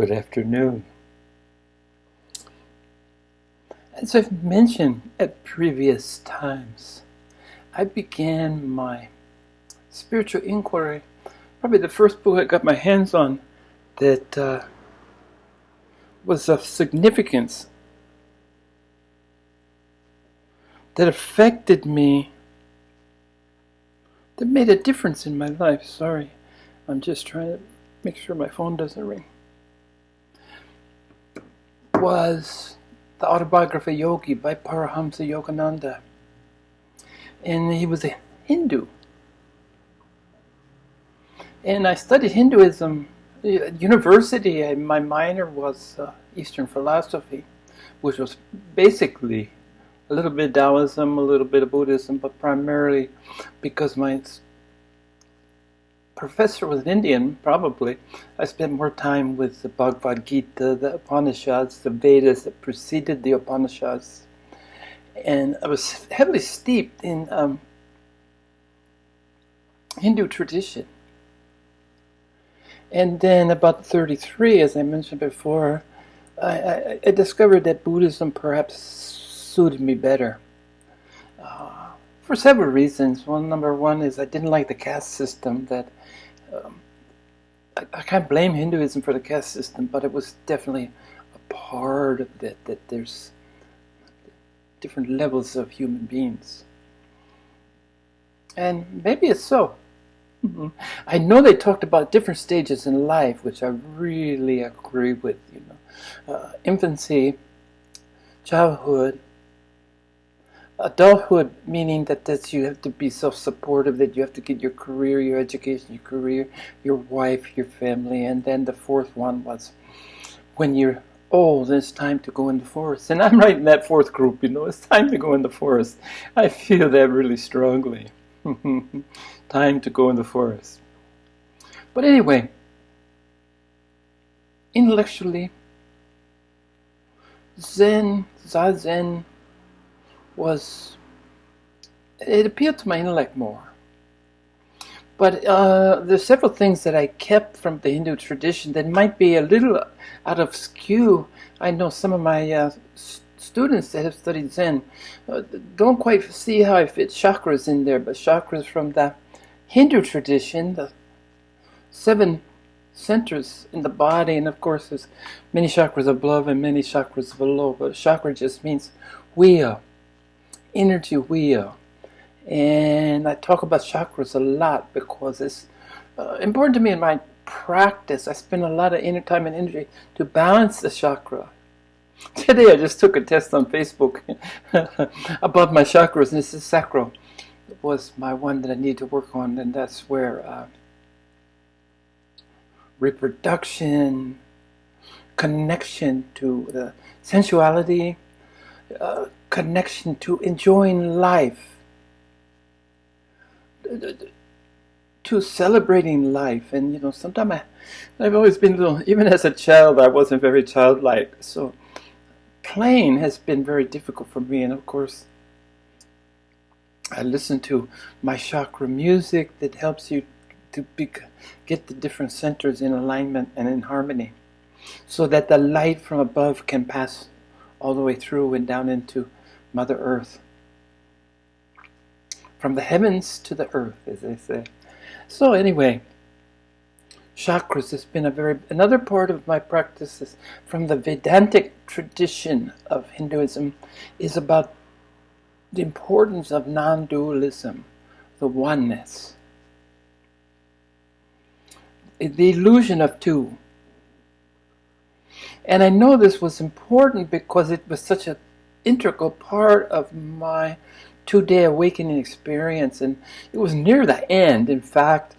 Good afternoon. As I've mentioned at previous times, I began my spiritual inquiry, probably the first book I got my hands on that was of significance, that affected me, that made a difference in my life. Sorry, I'm just trying to make sure my phone doesn't ring. Was the Autobiography of Yogi by Paramahamsa Yogananda. And he was a Hindu. And I studied Hinduism at university, and my minor was Eastern philosophy, which was basically a little bit of Taoism, a little bit of Buddhism, but primarily because my professor was an Indian, probably, I spent more time with the Bhagavad Gita, the Upanishads, the Vedas that preceded the Upanishads. And I was heavily steeped in Hindu tradition. And then about 33, as I mentioned before, I discovered that Buddhism perhaps suited me better. For several reasons. Number one is I didn't like the caste system. That I can't blame Hinduism for the caste system, but it was definitely a part of that. That there's different levels of human beings, and maybe it's so. I know they talked about different stages in life, which I really agree with. Infancy, childhood. Adulthood, meaning that you have to be self-supportive, that you have to get your career, your education, your career, your wife, your family, and then the fourth one was when you're old, it's time to go in the forest. And I'm right in that fourth group, it's time to go in the forest. I feel that really strongly. Time to go in the forest. But anyway, intellectually, Zazen, it appealed to my intellect more. But there's several things that I kept from the Hindu tradition that might be a little out of skew. I know some of my students that have studied Zen don't quite see how I fit chakras in there, but chakras from the Hindu tradition, the 7 centers in the body, and of course there's many chakras above and many chakras below, but chakra just means wheel. Energy wheel. And I talk about chakras a lot because it's important to me in my practice. I spend a lot of inner time and energy to balance the chakra. Today I just took a test on Facebook about my chakras, and this is sacral. It was my one that I need to work on, and that's where reproduction, connection to the sensuality, connection to enjoying life, to celebrating life. And sometimes I've always been a little, even as a child I wasn't very childlike, so playing has been very difficult for me. And of course I listen to my chakra music that helps you to get the different centers in alignment and in harmony, so that the light from above can pass all the way through and down into Mother Earth. From the heavens to the earth, as they say. So anyway, chakras has been another part of my practices from the Vedantic tradition of Hinduism is about the importance of non-dualism, the oneness. The illusion of two. And I know this was important because it was such an integral part of my 2-day awakening experience, and it was near the end. In fact,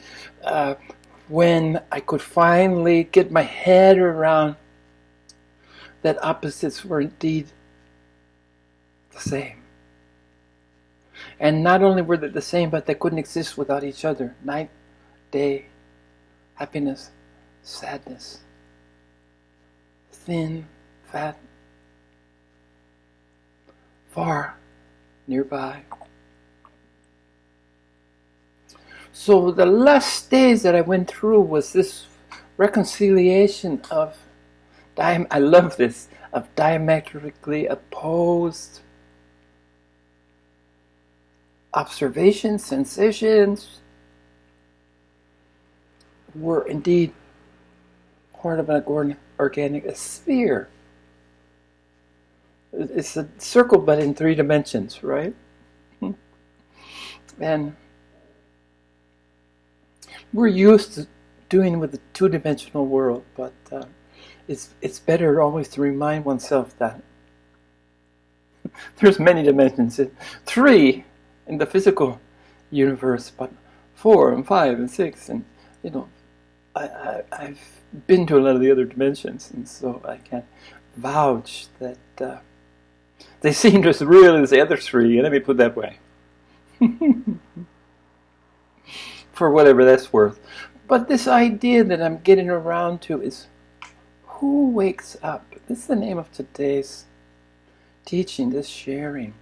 when I could finally get my head around that opposites were indeed the same. And not only were they the same, but they couldn't exist without each other. Night, day, happiness, sadness, thin, fat, far, nearby. So the last stage that I went through was this reconciliation of I love this, of diametrically opposed observations, sensations, were indeed part of an organic sphere. It's a circle, but in 3 dimensions, right? And we're used to doing with the 2-dimensional world, but it's better always to remind oneself that there's many dimensions. 3 in the physical universe, but 4 and 5 and 6, and I've been to a lot of the other dimensions, and so I can vouch that they seem as real as the other 3. Let me put it that way, for whatever that's worth. But this idea that I'm getting around to is, who wakes up? This is the name of today's teaching, this sharing.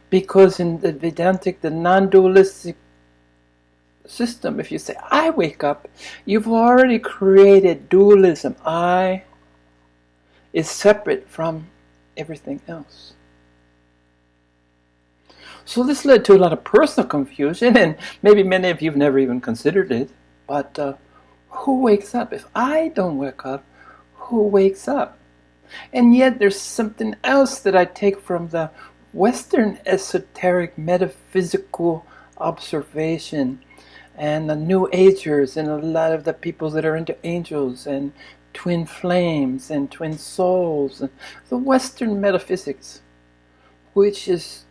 Because in the Vedantic, the non-dualistic system, if you say, I wake up, you've already created dualism. I is separate from everything else. So this led to a lot of personal confusion, and maybe many of you have never even considered it, but who wakes up? If I don't wake up, who wakes up? And yet there's something else that I take from the Western esoteric metaphysical observation and the New Agers and a lot of the people that are into angels and twin flames and twin souls, and the Western metaphysics, which is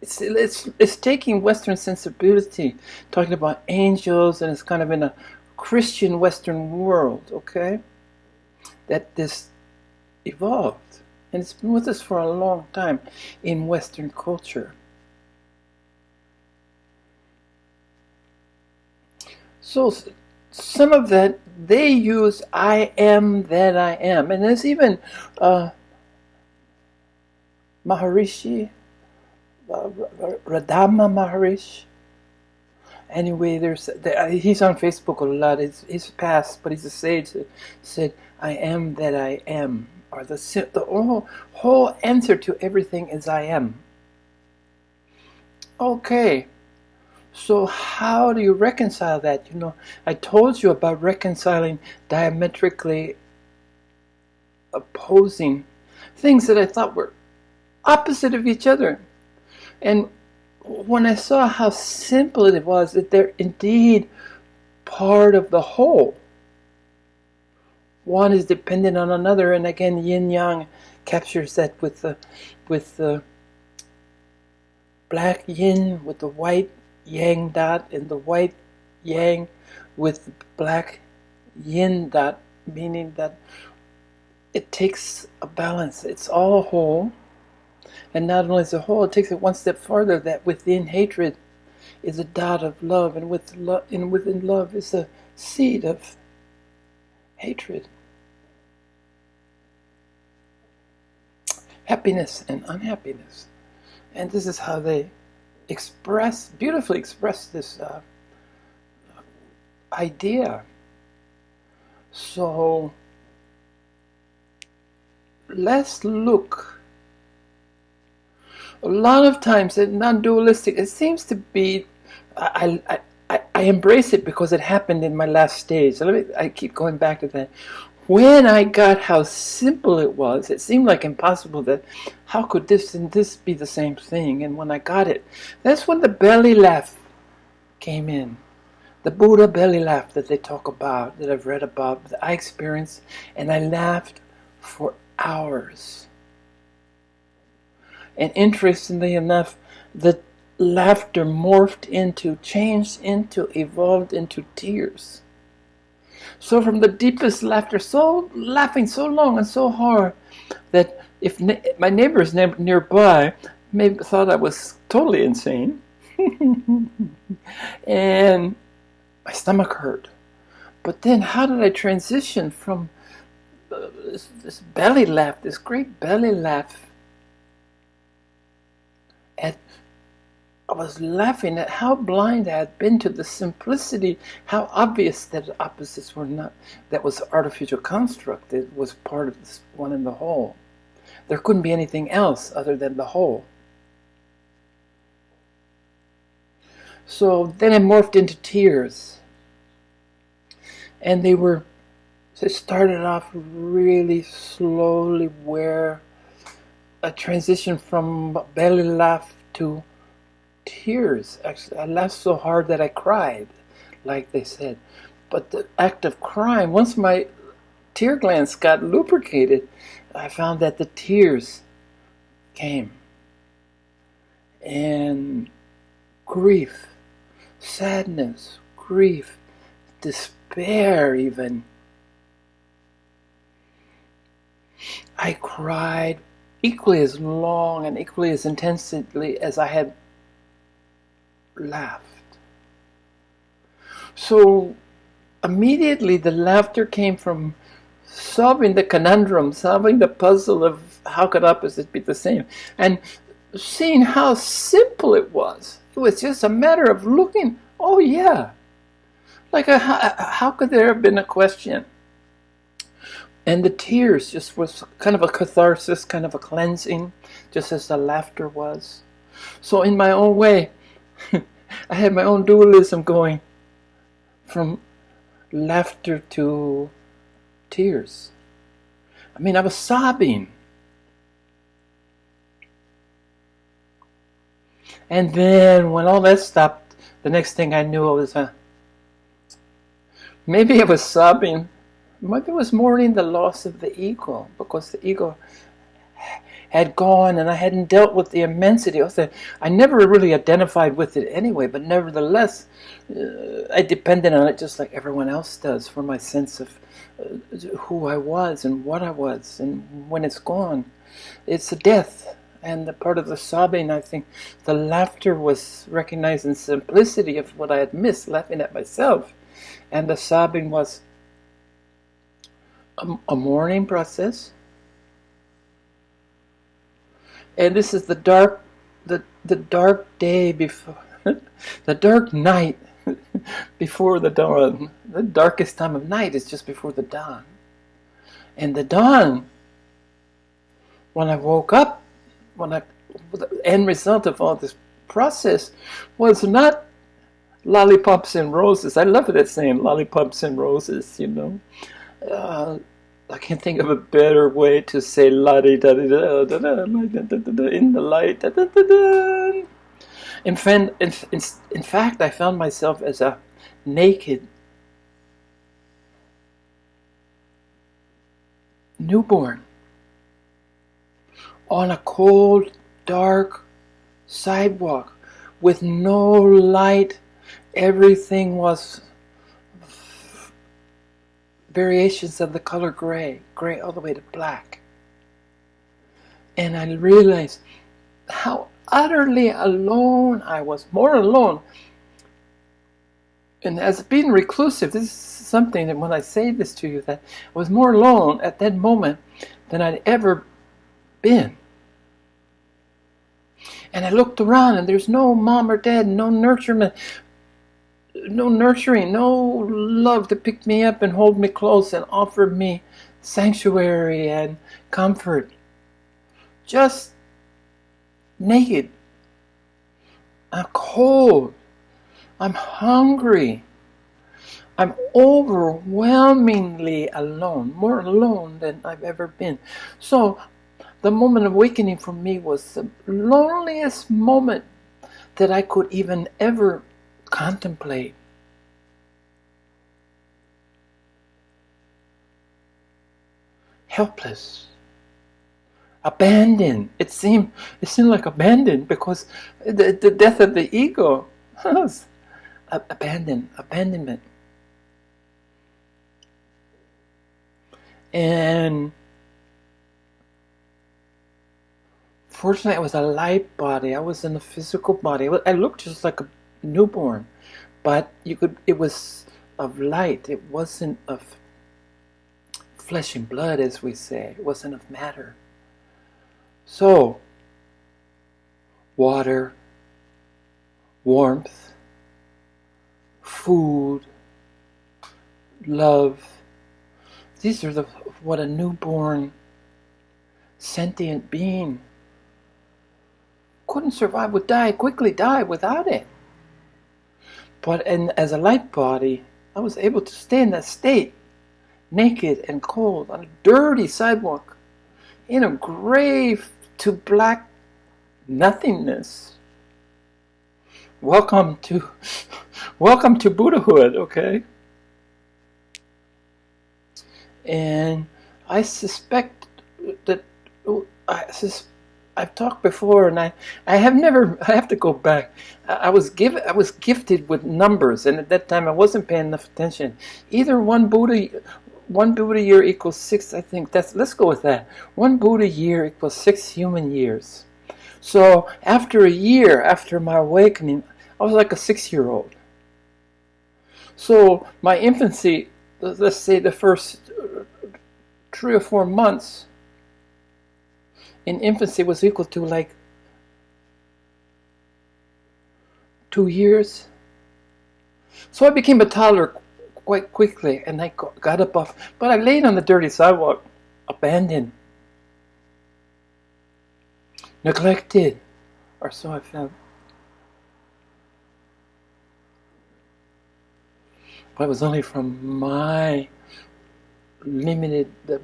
it's taking Western sensibility, talking about angels, and it's kind of in a Christian Western world, okay, that this evolved. And it's been with us for a long time in Western culture. So some of that, they use I am that I am. And there's even Maharishi, Radama Maharishi. Anyway, he's on Facebook a lot. He's passed, but he's a sage that said, I am that I am. Or the whole answer to everything is I am. Okay, so how do you reconcile that? I told you about reconciling diametrically opposing things that I thought were opposite of each other. And when I saw how simple it was, that they're indeed part of the whole. One is dependent on another, and again, yin-yang captures that with the black yin with the white yang dot, and the white yang with the black yin dot, meaning that it takes a balance. It's all whole, and not only is it whole, it takes it one step further, that within hatred is a dot of love, and within love is a seed of hatred, happiness and unhappiness. And this is how they beautifully express this idea. So let's look. A lot of times in non-dualistic, it seems to be, I embrace it because it happened in my last stage. So I keep going back to that. When I got how simple it was, it seemed like impossible, that how could this and this be the same thing? And when I got it, that's when the belly laugh came in. The Buddha belly laugh that they talk about, that I've read about, that I experienced, and I laughed for hours. And interestingly enough, the laughter changed into, evolved into tears. So from the deepest laughter, laughing so long and so hard that if my neighbors nearby maybe thought I was totally insane, and my stomach hurt. But then how did I transition from this belly laugh, this great belly laugh, at I was laughing at how blind I had been to the simplicity, how obvious that opposites were not, that was artificial construct. It was part of this one in the whole. There couldn't be anything else other than the whole. So then it morphed into tears. And they started off really slowly, where a transition from belly laugh to tears. Actually, I laughed so hard that I cried, like they said. But the act of crying, once my tear glands got lubricated, I found that the tears came. And grief, sadness, grief, despair even. I cried equally as long and equally as intensely as I had laughed. So immediately the laughter came from solving the conundrum, solving the puzzle of how could opposites be the same, and seeing how simple it was. It was just a matter of looking, oh yeah, like how could there have been a question? And the tears just was kind of a catharsis, kind of a cleansing, just as the laughter was. So in my own way, I had my own dualism going from laughter to tears. I mean, I was sobbing. And then when all that stopped, the next thing I knew, I was, maybe I was sobbing. Maybe it was mourning the loss of the ego, because the ego had gone and I hadn't dealt with the immensity. I never really identified with it anyway, but nevertheless, I depended on it just like everyone else does for my sense of who I was and what I was. And when it's gone, it's a death. And the part of the sobbing, I think, the laughter was recognizing simplicity of what I had missed, laughing at myself. And the sobbing was a mourning process. And this is the dark day before, the dark night before the dawn. The darkest time of night is just before the dawn. And the dawn, when I woke up, the end result of all this process was not lollipops and roses. I love that saying, lollipops and roses, you know. I can't think of a better way to say la-di-da-di-da, in the light. In fact, I found myself as a naked newborn on a cold, dark sidewalk with no light. Everything was variations of the color gray all the way to black. And I realized how utterly alone I was, more alone. And as being reclusive, this is something that when I say this to you, that I was more alone at that moment than I'd ever been. And I looked around and there's no mom or dad, no nurturing, no love to pick me up and hold me close and offer me sanctuary and comfort. Just naked. I'm cold. I'm hungry. I'm overwhelmingly alone, more alone than I've ever been. So the moment of awakening for me was the loneliest moment that I could even ever contemplate. Helpless. Abandoned. It seemed like abandoned because the death of the ego was abandonment. And fortunately, I was a light body. I was in a physical body. I looked just like a newborn, but it was of light. It wasn't of flesh and blood, as we say. It wasn't of matter. So, water, warmth, food, love. These are what a newborn sentient being couldn't survive, would quickly die without it. But as a light body, I was able to stay in that state, naked and cold, on a dirty sidewalk, in a gray to black nothingness. Welcome to Buddhahood, okay? And I suspect that I've talked before, and I have to go back. I was gifted with numbers, and at that time I wasn't paying enough attention. Either one Buddha year equals 6. I think let's go with that. One Buddha year equals 6 human years. So after a year after my awakening, I was like a 6-year-old. So my infancy, let's say the first 3 or 4 months in infancy, was equal to like 2 years. So I became a toddler quite quickly, and I got up off, but I laid on the dirty sidewalk, abandoned, neglected, or so I felt. But it was only from my limited, the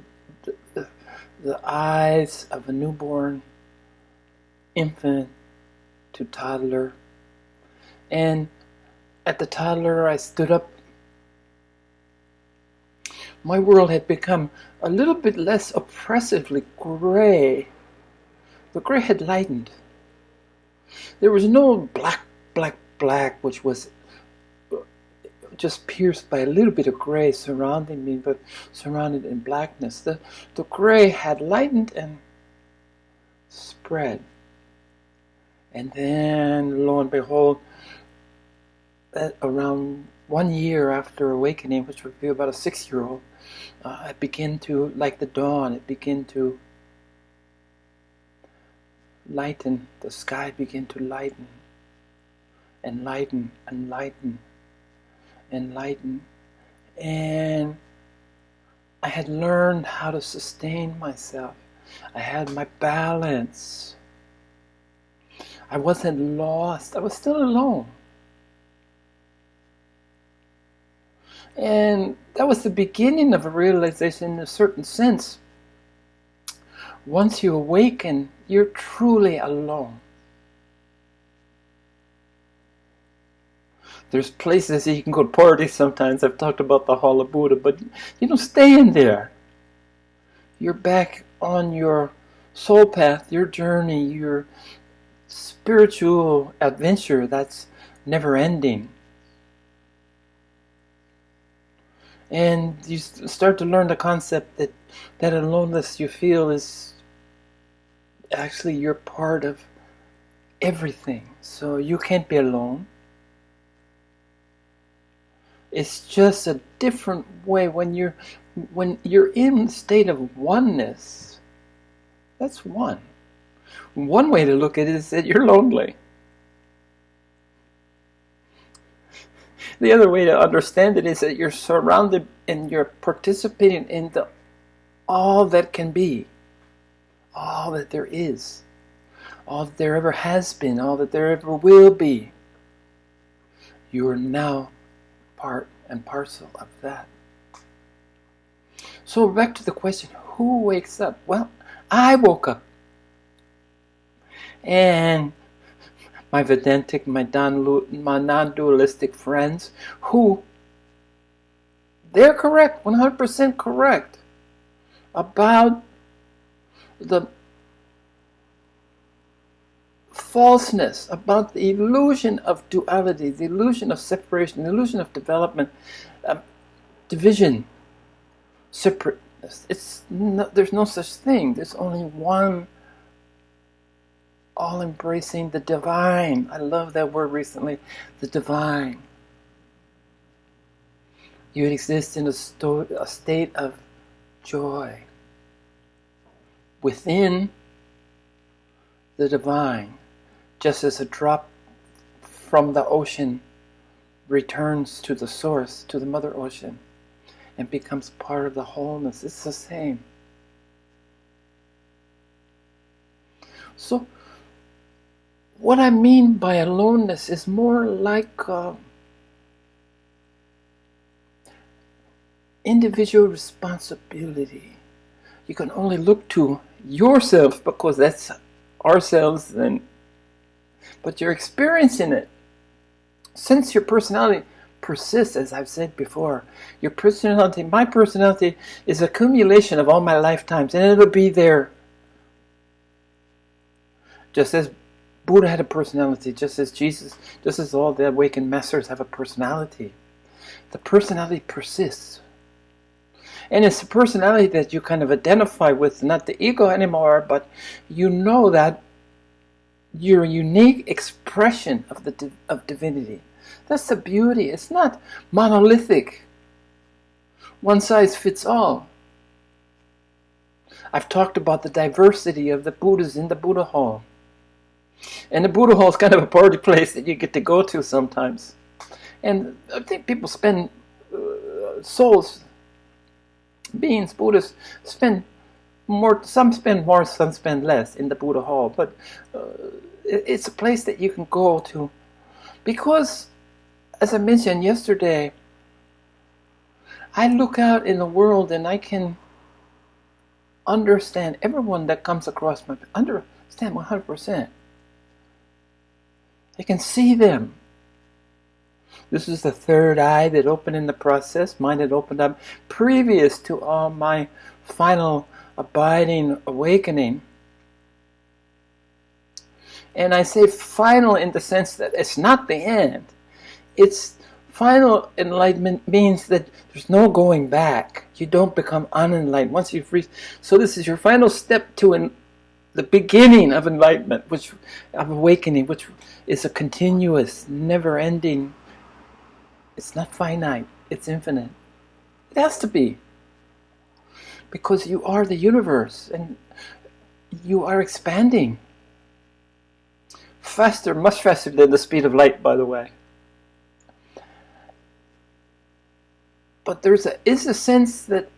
eyes of a newborn infant to toddler. And at the toddler, I stood up. My world had become a little bit less oppressively gray. The gray had lightened. There was no black, which was just pierced by a little bit of gray surrounding me, but surrounded in blackness. The gray had lightened and spread. And then, lo and behold, around 1 year after awakening, which would be about a 6-year-old, I began to, like the dawn, it began to lighten. The sky began to lighten and lighten and lighten and lighten. And I had learned how to sustain myself. I had my balance. I wasn't lost. I was still alone. And that was the beginning of a realization in a certain sense. Once you awaken, you're truly alone. There's places you can go to parties sometimes. I've talked about the Hall of Buddha, but you don't stay in there. You're back on your soul path, your journey, your spiritual adventure that's never ending. And you start to learn the concept that aloneness you feel is actually you're part of everything. So you can't be alone. It's just a different way when you're in the state of oneness. That's one. One way to look at it is that you're lonely. The other way to understand it is that you're surrounded and you're participating in all that can be, all that there is, all that there ever has been, all that there ever will be. You are now part and parcel of that. So back to the question, who wakes up? Well, I woke up. And my Vedantic, my non-dualistic friends, who, they're correct, 100% correct, about the falseness, about the illusion of duality, the illusion of separation, the illusion of development, division, separateness. There's no such thing. There's only one all-embracing, the divine. I love that word recently, the divine. You exist in a state of joy within the divine, just as a drop from the ocean returns to the source, to the Mother Ocean, and becomes part of the wholeness. It's the same. So, what I mean by aloneness is more like individual responsibility. You can only look to yourself because that's ourselves, but you're experiencing it. Since your personality persists, as I've said before, your personality, my personality, is accumulation of all my lifetimes, and it'll be there. Just as Buddha had a personality, just as Jesus, just as all the awakened masters have a personality. The personality persists. And it's a personality that you kind of identify with, not the ego anymore, but you know that you're a unique expression of divinity. That's the beauty. It's not monolithic. One size fits all. I've talked about the diversity of the Buddhas in the Buddha Hall. And the Buddha Hall is kind of a party place that you get to go to sometimes. And I think people spend, souls, beings, Buddhists, spend more, some spend more, some spend less in the Buddha Hall. But it's a place that you can go to. Because, as I mentioned yesterday, I look out in the world and I can understand everyone that comes across my, understand 100%. I can see them. This is the third eye that opened in the process. Mine had opened up previous to all my final abiding awakening. And I say final in the sense that it's not the end. It's final enlightenment means that there's no going back. You don't become unenlightened once you've reached. So this is your final step to the beginning of enlightenment, of awakening, which is a continuous, never-ending. It's not finite. It's infinite. It has to be, because you are the universe and you are expanding faster, much faster than the speed of light, by the way. But there is a sense that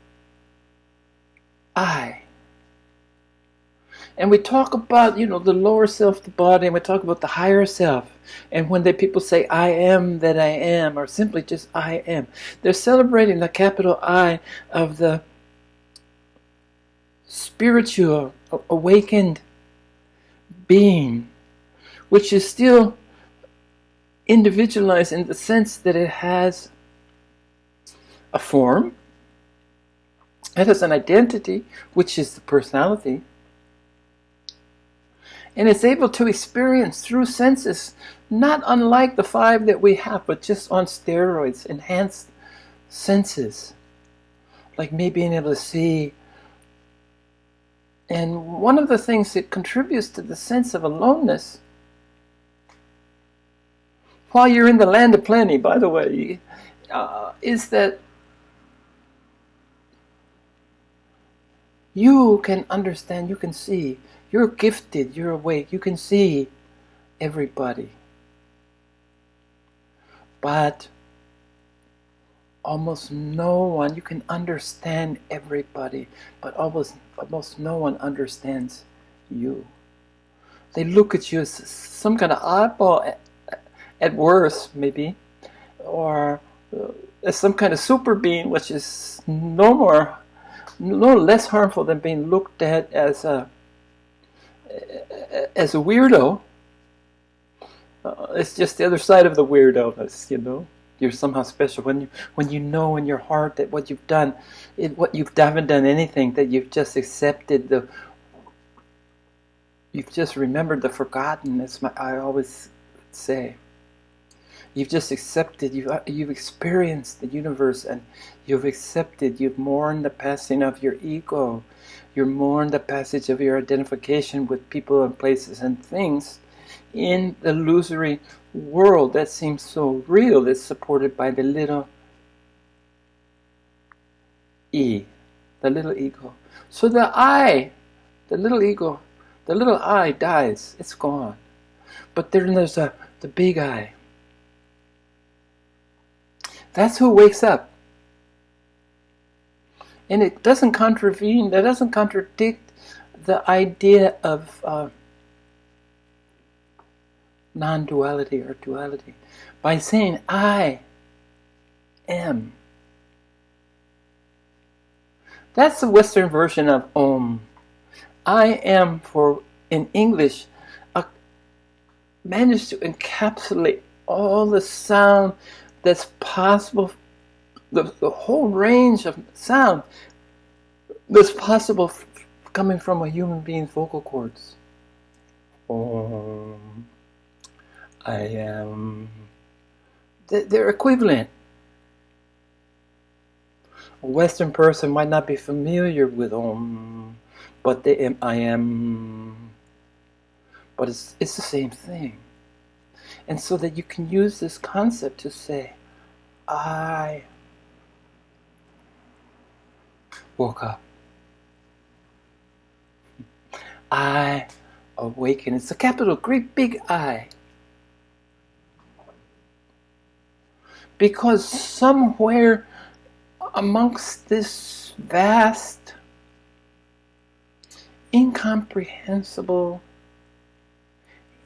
I, and we talk about, the lower self, the body, and we talk about the higher self. And when people say, I am that I am, or simply just I am, they're celebrating the capital I of the spiritual, awakened being, which is still individualized in the sense that it has a form, it has an identity, which is the personality, and it's able to experience through senses, not unlike the 5 that we have, but just on steroids, enhanced senses, like me being able to see. And one of the things that contributes to the sense of aloneness, while you're in the land of plenty, by the way, is that you can understand, you can see. You're gifted, you're awake, you can see everybody. But almost no one, you can understand everybody, but almost no one understands you. They look at you as some kind of oddball at worst, maybe, or as some kind of super being, which is no less harmful than being looked at as a weirdo. It's just the other side of the weirdoness, You're somehow special when you know in your heart that what you've done, what you haven't done anything, that you've just accepted you've just remembered the forgotten. I always say. You've just accepted, you've experienced the universe, and you've accepted, you've mourned the passing of your ego. You mourn the passage of your identification with people and places and things in the illusory world that seems so real, that's supported by the little e, the little ego. So the I, the little ego, the little I dies, it's gone. But then there's the big I. That's who wakes up. And it doesn't contravene, that doesn't contradict the idea of non-duality or duality. By saying, I am. That's the Western version of Om. I am, for in English, managed to encapsulate all the sound that's possible, the whole range of sound that's possible coming from a human being's vocal cords. Om. I am. They're equivalent. A Western person might not be familiar with Om, but I am. But it's the same thing. And so that you can use this concept to say, I woke up. I awaken. It's a capital, great big I. Because somewhere amongst this vast, incomprehensible,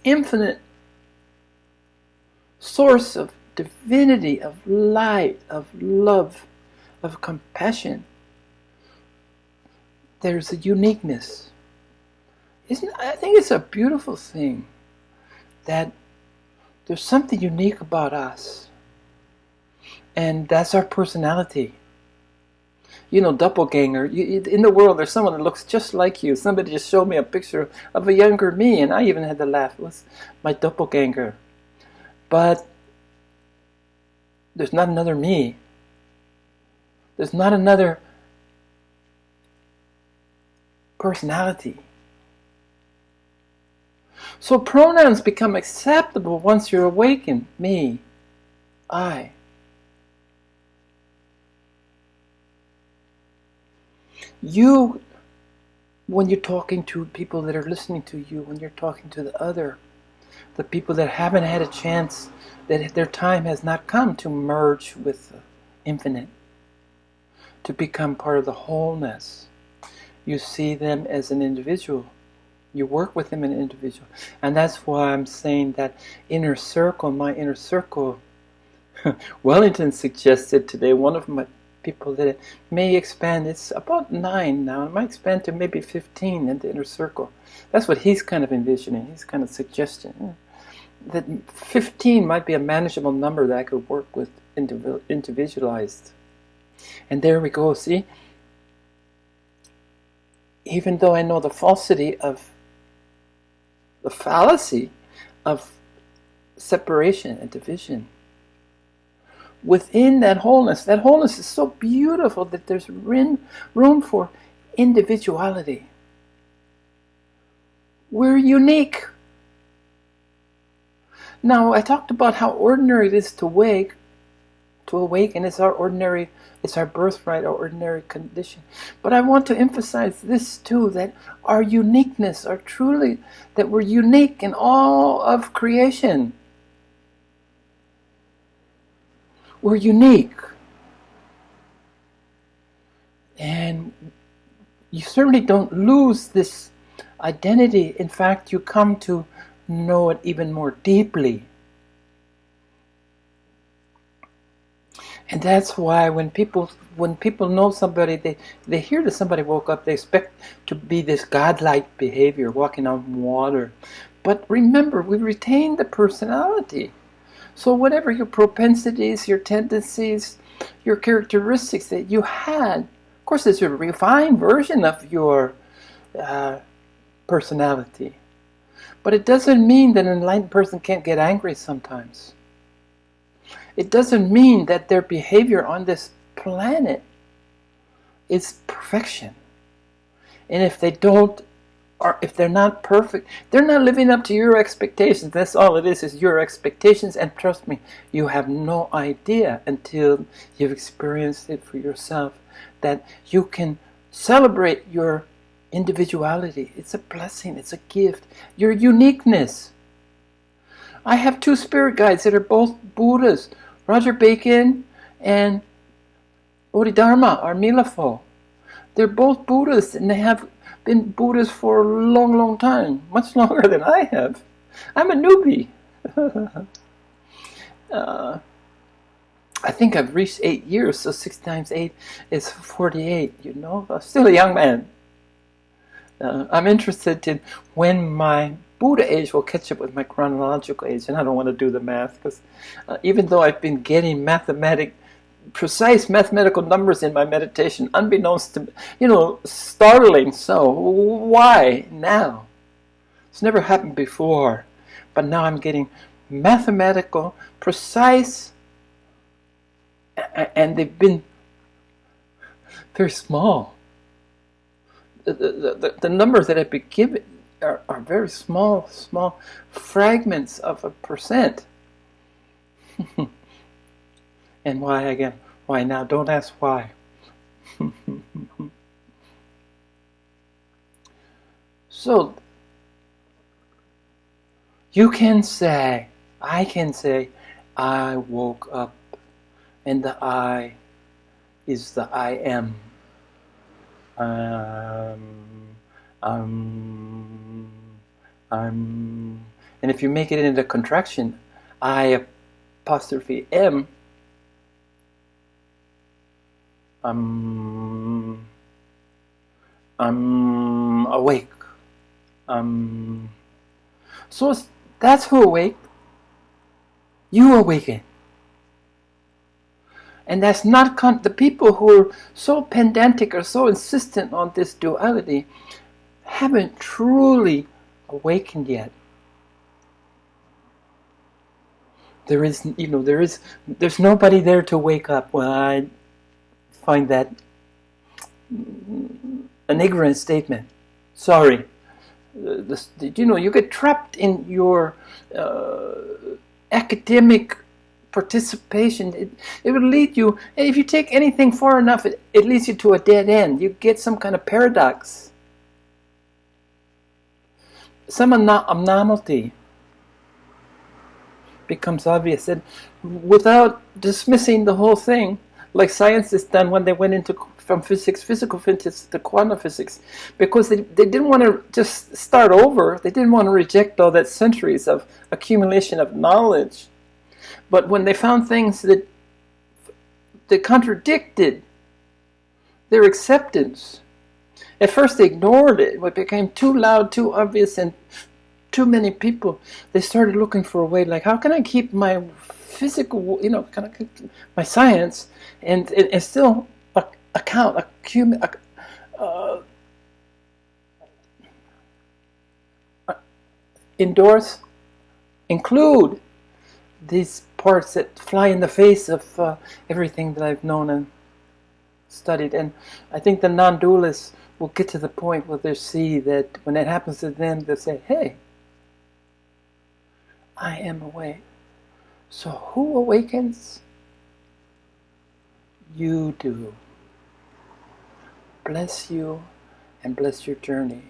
infinite source of divinity, of light, of love, of compassion, there's a uniqueness. I think it's a beautiful thing that there's something unique about us. And that's our personality. You know, doppelganger. In the world, there's someone that looks just like you. Somebody just showed me a picture of a younger me, and I even had to laugh. It was my doppelganger. But there's not another me. There's not another personality. So pronouns become acceptable once you're awakened. Me, I. You, when you're talking to people that are listening to you, when you're talking to the people that haven't had a chance, that their time has not come to merge with the infinite, to become part of the wholeness, you see them as an individual. You work with them as an individual. And that's why I'm saying that inner circle, my inner circle, Wellington suggested today, one of my people, that it may expand. It's about 9 now. It might expand to maybe 15 in the inner circle. That's what he's kind of envisioning. He's kind of suggesting that 15 might be a manageable number that I could work with individualized. And there we go. See, even though I know the falsity of the fallacy of separation and division, within that wholeness is so beautiful that there's room for individuality. We're unique. Now, I talked about how ordinary it is to awaken. It's our birthright, our ordinary condition. But I want to emphasize this too, that our uniqueness, that we're unique in all of creation. We're unique. And you certainly don't lose this identity. In fact, you come to know it even more deeply. And that's why when people know somebody, they hear that somebody woke up, they expect to be this godlike behavior, walking on water. But remember, we retain the personality. So whatever your propensities, your tendencies, your characteristics that you had, of course it's a refined version of your personality. But it doesn't mean that an enlightened person can't get angry sometimes. It doesn't mean that their behavior on this planet is perfection. And if they don't, or if they're not perfect, they're not living up to your expectations. That's all it is your expectations. And trust me, you have no idea until you've experienced it for yourself that you can celebrate your individuality. It's a blessing. It's a gift. Your uniqueness. I have 2 spirit guides that are both Buddhas, Roger Bacon and Bodhidharma or Milafo. They're both Buddhists, and they have been Buddhists for a long, long time, much longer than I have. I'm a newbie. I think I've reached 8 years, so 6 times 8 is 48, you know. I'm still a young man. I'm interested in when my Buddha age will catch up with my chronological age, and I don't want to do the math, because even though I've been getting precise mathematical numbers in my meditation, unbeknownst to, startling so, why now? It's never happened before, but now I'm getting mathematical, precise, and they've been very small. The numbers that I've been given are very small fragments of a percent. And why again? Why now? Don't ask why. So, you can say, I can say, I woke up, and the I is the I am. And if you make it into contraction, I apostrophe M, I'm awake. So that's who awake. You awaken. And that's not the people who are so pedantic or so insistent on this duality haven't truly awakened yet. There's nobody there to wake up. Well, I find that an ignorant statement. Sorry. You get trapped in your academic participation. It would lead you, if you take anything far enough, it leads you to a dead end. You get some kind of paradox, some anomaly becomes obvious, and without dismissing the whole thing, like science has done when they went from physical physics to quantum physics, because they didn't want to just start over. They didn't want to reject all that centuries of accumulation of knowledge. But when they found things that contradicted their acceptance, at first they ignored it. It became too loud, too obvious, and too many people. They started looking for a way, like, how can I keep my physical, my science, and still endorse, include these parts that fly in the face of everything that I've known and studied. And I think the non-dualists will get to the point where they see that when it happens to them, they'll say, hey, I am awake. So who awakens? You do. Bless you and bless your journey.